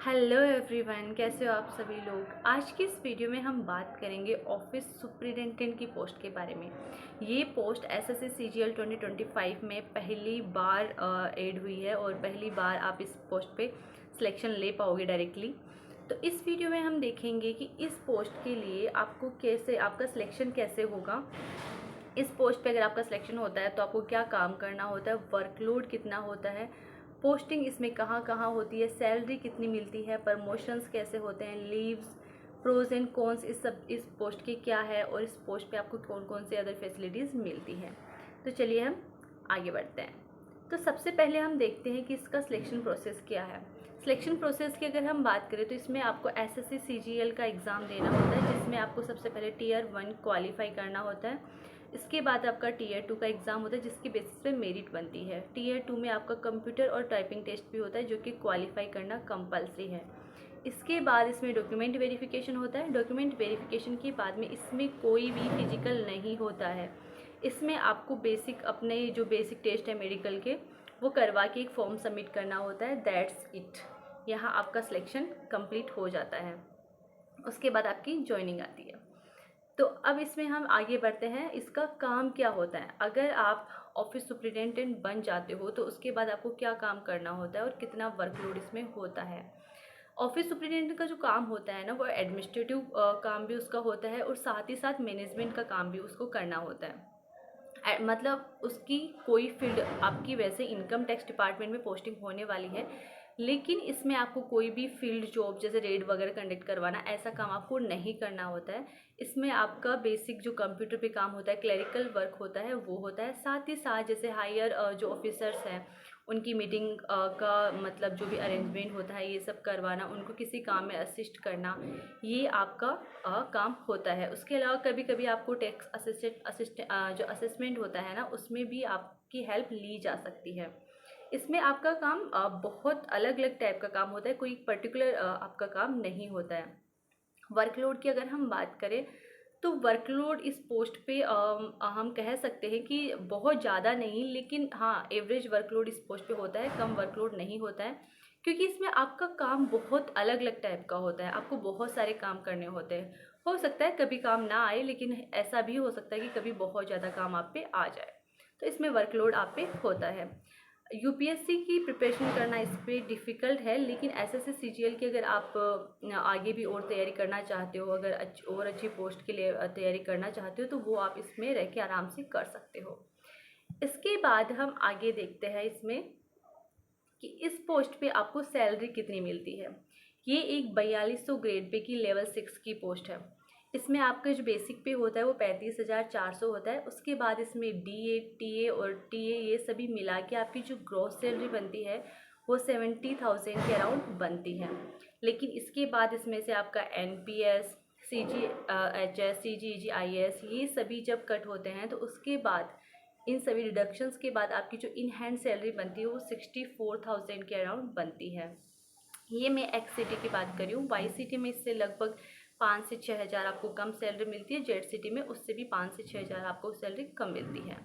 Hello everyone, कैसे हो आप सभी लोग। आज की इस वीडियो में हम बात करेंगे ऑफिस सुपरिटेंडेंट की पोस्ट के बारे में। ये पोस्ट एसएससी सीजीएल 2025 में पहली बार ऐड हुई है और पहली बार आप इस पोस्ट पे सिलेक्शन ले पाओगे डायरेक्टली। तो इस वीडियो में हम देखेंगे कि इस पोस्ट के लिए आपको कैसे आपका सिलेक्शन कैसे होगा। इस पोस्ट पे अगर आपका सिलेक्शन होता है तो आपको क्या काम करना होता है, वर्कलोड कितना होता है, पोस्टिंग इसमें कहाँ कहाँ होती है, सैलरी कितनी मिलती है, प्रमोशंस कैसे होते हैं, लीव्स, प्रोज एंड कॉन्स इस पोस्ट के क्या है और इस पोस्ट पे आपको कौन कौन से अदर फैसिलिटीज़ मिलती हैं। तो चलिए हम आगे बढ़ते हैं। तो सबसे पहले हम देखते हैं कि इसका सिलेक्शन प्रोसेस क्या है। सिलेक्शन प्रोसेस की अगर हम बात करें तो इसमें आपको एसएससी सीजीएल का एग्ज़ाम देना होता है, जिसमें आपको सबसे पहले टीयर 1 क्वालिफाई करना होता है। इसके बाद आपका टीयर 2 का एग्ज़ाम होता है, जिसकी बेसिस पे मेरिट बनती है। टीयर 2 में आपका कंप्यूटर और टाइपिंग टेस्ट भी होता है, जो कि क्वालिफाई करना कंपलसरी है। इसके बाद इसमें डॉक्यूमेंट वेरिफिकेशन होता है। डॉक्यूमेंट वेरिफिकेशन के बाद में इसमें कोई भी फिजिकल नहीं होता है। इसमें आपको बेसिक अपने जो बेसिक टेस्ट है मेडिकल के, वो करवा के एक फॉर्म सबमिट करना होता है। That's it. यहाँ आपका सिलेक्शन कंप्लीट हो जाता है। उसके बाद आपकी ज्वाइनिंग आती है। तो अब इसमें हम आगे बढ़ते हैं, इसका काम क्या होता है। अगर आप ऑफिस सुपरिटेंडेंट बन जाते हो तो उसके बाद आपको क्या काम करना होता है और कितना वर्कलोड इसमें होता है। ऑफिस सुपरिटेंडेंट का जो काम होता है ना, वो एडमिनिस्ट्रेटिव काम भी उसका होता है और साथ ही साथ मैनेजमेंट का काम भी उसको करना होता है। मतलब उसकी कोई फील्ड आपकी वैसे इनकम टैक्स डिपार्टमेंट में पोस्टिंग होने वाली है, लेकिन इसमें आपको कोई भी फील्ड जॉब जैसे रेड वगैरह कंडक्ट करवाना, ऐसा काम आपको नहीं करना होता है। इसमें आपका बेसिक जो कंप्यूटर पे काम होता है, क्लरिकल वर्क होता है, वो होता है। साथ ही साथ जैसे हायर जो ऑफिसर्स हैं, उनकी मीटिंग का मतलब जो भी अरेंजमेंट होता है, ये सब करवाना, उनको किसी काम में असिस्ट करना, ये आपका काम होता है। उसके अलावा कभी कभी आपको टैक्स असिस्टेंट जो असेसमेंट होता है ना, उसमें भी आपकी हेल्प ली जा सकती है। इसमें आपका काम बहुत अलग अलग टाइप का काम होता है, कोई पर्टिकुलर आपका काम नहीं होता है। वर्कलोड की अगर हम बात करें तो वर्कलोड इस पोस्ट पे हम कह सकते हैं कि बहुत ज़्यादा नहीं, लेकिन हाँ एवरेज वर्कलोड इस पोस्ट पे होता है, कम वर्कलोड नहीं होता है। क्योंकि इसमें आपका काम बहुत अलग अलग टाइप का होता है, आपको बहुत सारे काम करने होते हैं। हो सकता है कभी काम ना आए, लेकिन ऐसा भी हो सकता है कि कभी बहुत ज़्यादा काम आप पे आ जाए। तो इसमें वर्कलोड आप पे होता है। यूपीएससी की प्रिपरेशन करना इस पर डिफ़िकल्ट है, लेकिन एसएससी सीजीएल की अगर आप आगे भी और तैयारी करना चाहते हो, अगर और अच्छी पोस्ट के लिए तैयारी करना चाहते हो, तो वो आप इसमें रह के आराम से कर सकते हो। इसके बाद हम आगे देखते हैं इसमें कि इस पोस्ट पे आपको सैलरी कितनी मिलती है। ये एक 4200 ग्रेड पे की लेवल 6 की पोस्ट है। इसमें आपका जो बेसिक पे होता है वो 35,400 होता है। उसके बाद इसमें डीए, टीए और टीए ये सभी मिला के आपकी जो ग्रॉस सैलरी बनती है वो 70,000 के अराउंड बनती है। लेकिन इसके बाद इसमें से आपका एनपीएस, सीजीएचएस, सीजीईजीआईएस ये सभी जब कट होते हैं तो उसके बाद इन सभी डिडक्शंस के बाद आपकी जो इन हैंड सैलरी बनती है वो 64,000 के अराउंड बनती है। ये मैं एक्स सिटी की बात कर रही हूँ। वाई सिटी में इससे लगभग 5 से 6 हज़ार आपको कम सैलरी मिलती है। जेड सिटी में उससे भी 5 से 6 हज़ार आपको सैलरी कम मिलती है।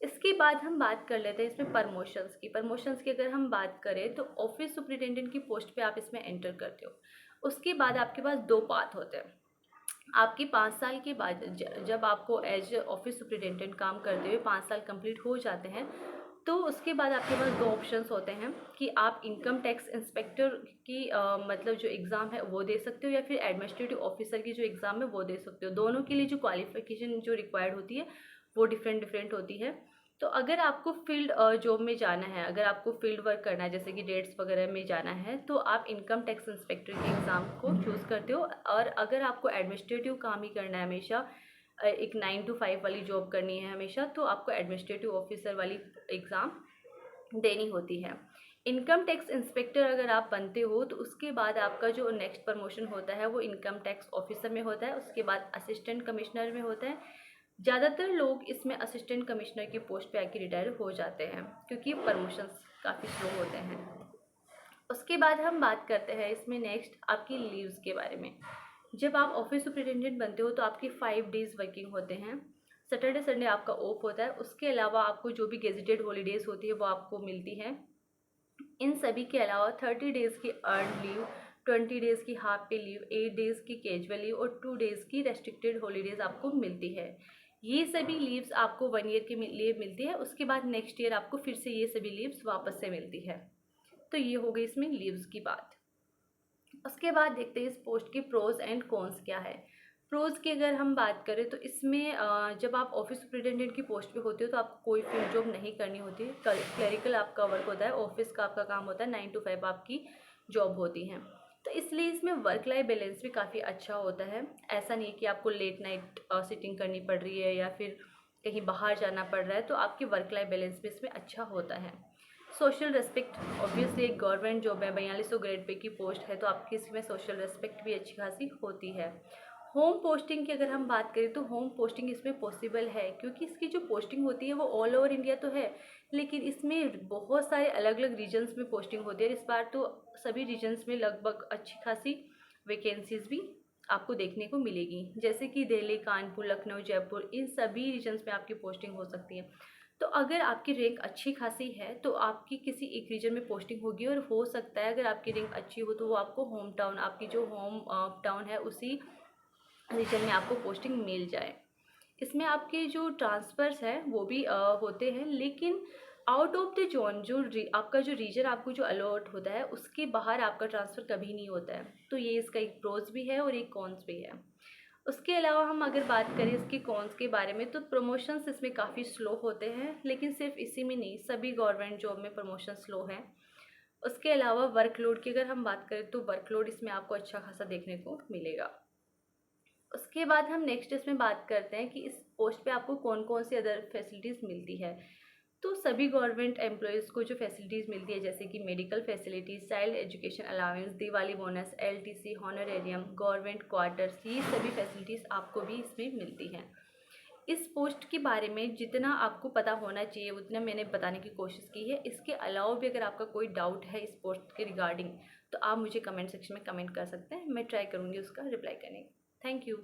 इसके बाद हम बात कर लेते हैं इसमें प्रमोशंस की अगर हम बात करें तो ऑफिस सुपरिटेंडेंट की पोस्ट पे आप इसमें एंटर करते हो। उसके बाद आपके पास 2 पाथ होते हैं। आपकी 5 साल के बाद जब आपको एज ऑफिस सुपरिटेंडेंट काम करते हुए 5 साल कंप्लीट हो जाते हैं, तो उसके बाद आपके पास 2 ऑप्शंस होते हैं कि आप इनकम टैक्स इंस्पेक्टर की मतलब जो एग्ज़ाम है वो दे सकते हो, या फिर एडमिनिस्ट्रेटिव ऑफिसर की जो एग्ज़ाम है वो दे सकते हो। दोनों के लिए जो क्वालिफिकेशन जो रिक्वायर्ड होती है वो डिफरेंट डिफरेंट होती है। तो अगर आपको फील्ड जॉब में जाना है, अगर आपको फील्ड वर्क करना है, जैसे कि डेट्स वगैरह में जाना है, तो आप इनकम टैक्स इंस्पेक्टर के एग्ज़ाम को चूज़ करते हो। और अगर आपको एडमिनिस्ट्रेटिव काम ही करना है हमेशा, एक 9 to 5 वाली जॉब करनी है हमेशा, तो आपको एडमिनिस्ट्रेटिव ऑफिसर वाली एग्ज़ाम देनी होती है। इनकम टैक्स इंस्पेक्टर अगर आप बनते हो तो उसके बाद आपका जो नेक्स्ट प्रमोशन होता है वो इनकम टैक्स ऑफिसर में होता है। उसके बाद असिस्टेंट कमिश्नर में होता है। ज़्यादातर लोग इसमें असिस्टेंट कमिश्नर की पोस्ट पे आके रिटायर हो जाते हैं, क्योंकि प्रमोशंस काफ़ी स्लो होते हैं। उसके बाद हम बात करते हैं इसमें नेक्स्ट आपकी लीव्स के बारे में। जब आप ऑफिस सुपरिटेंडेंट बनते हो तो आपकी 5 डेज़ वर्किंग होते हैं। सैटरडे संडे आपका ऑफ होता है। उसके अलावा आपको जो भी गेजेटेड हॉलीडेज़ होती है वो आपको मिलती है। इन सभी के अलावा 30 डेज़ की अर्न लीव 20 डेज़ की हाफ पे लीव, 8 डेज़ की कैजुअल लीव और 2 डेज़ की रेस्ट्रिक्टेड हॉलीडेज़ आपको मिलती है। ये सभी लीव्स आपको 1 ईयर के लिए मिलती है। उसके बाद नेक्स्ट ईयर आपको फिर से ये सभी लीव्स वापस से मिलती है। तो ये हो गई इसमें लीव्स की बात। उसके बाद देखते हैं इस पोस्ट के प्रोज एंड कॉन्स क्या है। प्रोज की अगर हम बात करें तो इसमें जब आप ऑफिस सुपरिटेंडेंट की पोस्ट पे होते हो तो आपको कोई फील्ड जॉब नहीं करनी होती है। क्लरिकल आपका वर्क होता है, ऑफिस का आपका काम होता है, 9 to 5 आपकी जॉब होती है। तो इसलिए इसमें वर्क लाइफ बैलेंस भी काफ़ी अच्छा होता है। ऐसा नहीं है कि आपको लेट नाइट सिटिंग करनी पड़ रही है या फिर कहीं बाहर जाना पड़ रहा है, तो आपकी वर्क लाइफ बैलेंस भी इसमें अच्छा होता है। सोशल रेस्पेक्ट, ऑब्वियसली एक गवर्नमेंट जॉब है, 4200 ग्रेड पे की पोस्ट है, तो आपकी इसमें सोशल रेस्पेक्ट भी अच्छी खासी होती है। होम पोस्टिंग की अगर हम बात करें तो होम पोस्टिंग इसमें पॉसिबल है, क्योंकि इसकी जो पोस्टिंग होती है वो ऑल ओवर इंडिया तो है, लेकिन इसमें बहुत सारे अलग अलग रीजन्स में पोस्टिंग होती है। इस बार तो सभी रीजन्स में लगभग अच्छी खासी वैकेंसीज भी आपको देखने को मिलेगी, जैसे कि दिल्ली, कानपुर, लखनऊ, जयपुर, इन सभी रीजन्स में आपकी पोस्टिंग हो सकती है। तो अगर आपकी रैंक अच्छी खासी है तो आपकी किसी एक रीजन में पोस्टिंग होगी, और हो सकता है अगर आपकी रैंक अच्छी हो तो वो आपको होम टाउन, आपकी जो होम टाउन है उसी रीजन में आपको पोस्टिंग मिल जाए। इसमें आपके जो ट्रांसफ़र्स हैं वो भी होते हैं, लेकिन आउट ऑफ द जोन जो आपका जो रीजन आपको जो अलॉट होता है उसके बाहर आपका ट्रांसफ़र कभी नहीं होता है। तो ये इसका एक प्रोज भी है और एक कॉन्स भी है। उसके अलावा हम अगर बात करें इसके कॉन्स के बारे में तो प्रमोशंस इसमें काफ़ी स्लो होते हैं, लेकिन सिर्फ इसी में नहीं, सभी गवर्नमेंट जॉब में प्रमोशन स्लो है। उसके अलावा वर्कलोड की अगर हम बात करें तो वर्कलोड इसमें आपको अच्छा खासा देखने को मिलेगा। उसके बाद हम नेक्स्ट इसमें बात करते हैं कि इस पोस्ट पे आपको कौन कौन सी अदर फैसिलिटीज़ मिलती है। तो सभी गवर्नमेंट एम्प्लॉयज़ को जो फैसिलिटीज़ मिलती है, जैसे कि medical facilities, child education allowance, Diwali bonus, LTC, honorarium, government quarters, ये सभी फैसिलिटीज़ आपको भी इसमें मिलती हैं। इस पोस्ट के बारे में जितना आपको पता होना चाहिए उतना मैंने बताने की कोशिश की है। इसके अलावा भी अगर आपका कोई डाउट है इस पोस्ट के रिगार्डिंग तो आप मुझे कमेंट सेक्शन में कमेंट कर सकते हैं, मैं ट्राई करूँगी उसका रिप्लाई करने का। Thank you.